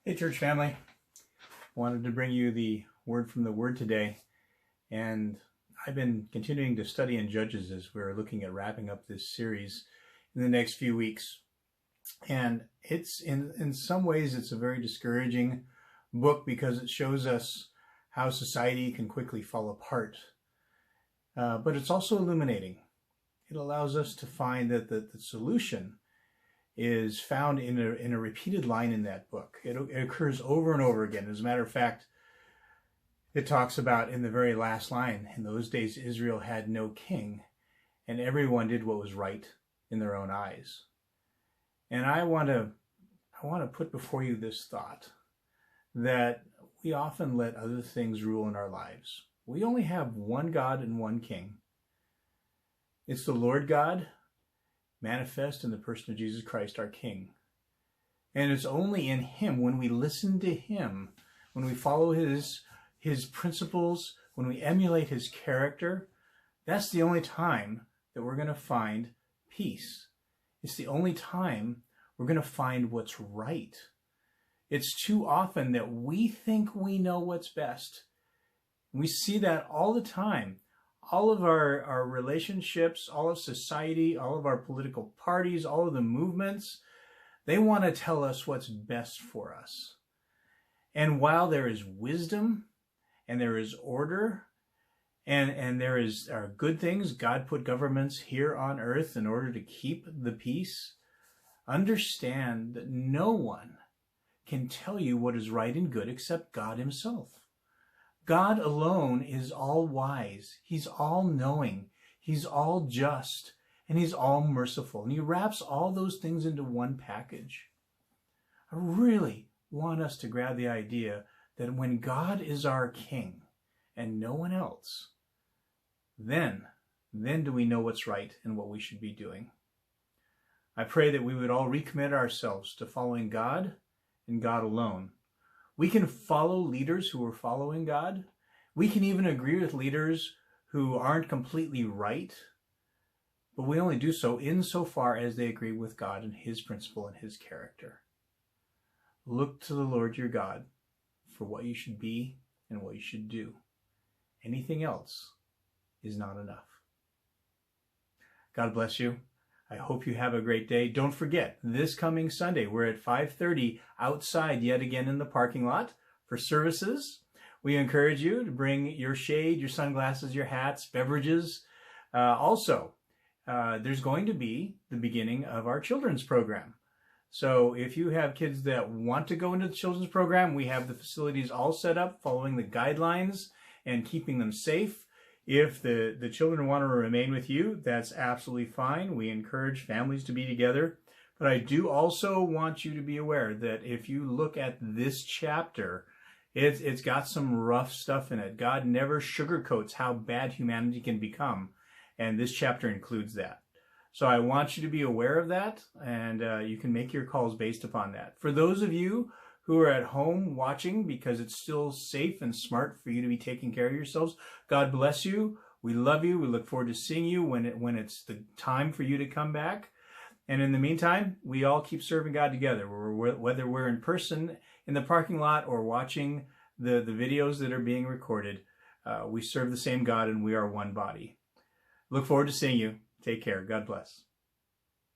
Hey church family, wanted to bring you the word from the Word today, and I've been continuing to study in Judges as we're looking at wrapping up this series in the next few weeks. And it's in some ways it's a very discouraging book because it shows us how society can quickly fall apart, but it's also illuminating. It allows us to find that the solution is found in a repeated line in that book. It occurs over and over again. As a matter of fact, it talks about in the very last line, in those days Israel had no king, and everyone did what was right in their own eyes. And I want to put before you this thought that we often let other things rule in our lives. We only have one God and one King. It's the Lord God, manifest in the person of Jesus Christ, our King. And it's only in Him, when we listen to Him, when we follow His principles, when we emulate His character, that's the only time that we're going to find peace. It's the only time we're going to find what's right. It's too often that we think we know what's best. We see that all the time. All of our relationships, all of society, all of our political parties, all of the movements, they want to tell us what's best for us. And while there is wisdom and there is order and there are good things, God put governments here on earth in order to keep the peace, understand that no one can tell you what is right and good except God Himself. God alone is all wise. He's all knowing. He's all just. And He's all merciful. And He wraps all those things into one package. I really want us to grab the idea that when God is our King and no one else, then do we know what's right and what we should be doing. I pray that we would all recommit ourselves to following God and God alone. We can follow leaders who are following God. We can even agree with leaders who aren't completely right, but we only do so insofar as they agree with God and His principle and His character. Look to the Lord your God for what you should be and what you should do. Anything else is not enough. God bless you. I hope you have a great day. Don't forget, this coming Sunday, we're at 5:30 outside yet again in the parking lot for services. We encourage you to bring your shade, your sunglasses, your hats, beverages. Also, there's going to be the beginning of our children's program. So if you have kids that want to go into the children's program, we have the facilities all set up following the guidelines and keeping them safe. If the children want to remain with you, that's absolutely fine. We encourage families to be together. But I do also want you to be aware that if you look at this chapter, it's got some rough stuff in it. God never sugarcoats how bad humanity can become. And this chapter includes that. So I want you to be aware of that, and you can make your calls based upon that. For those of you who are at home watching, because it's still safe and smart for you to be taking care of yourselves, God bless you. We love you. We look forward to seeing you when it's the time for you to come back. And in the meantime, we all keep serving God together, whether we're in person in the parking lot or watching the videos that are being recorded. We serve the same God and we are one body. Look forward to seeing you. Take care. God bless.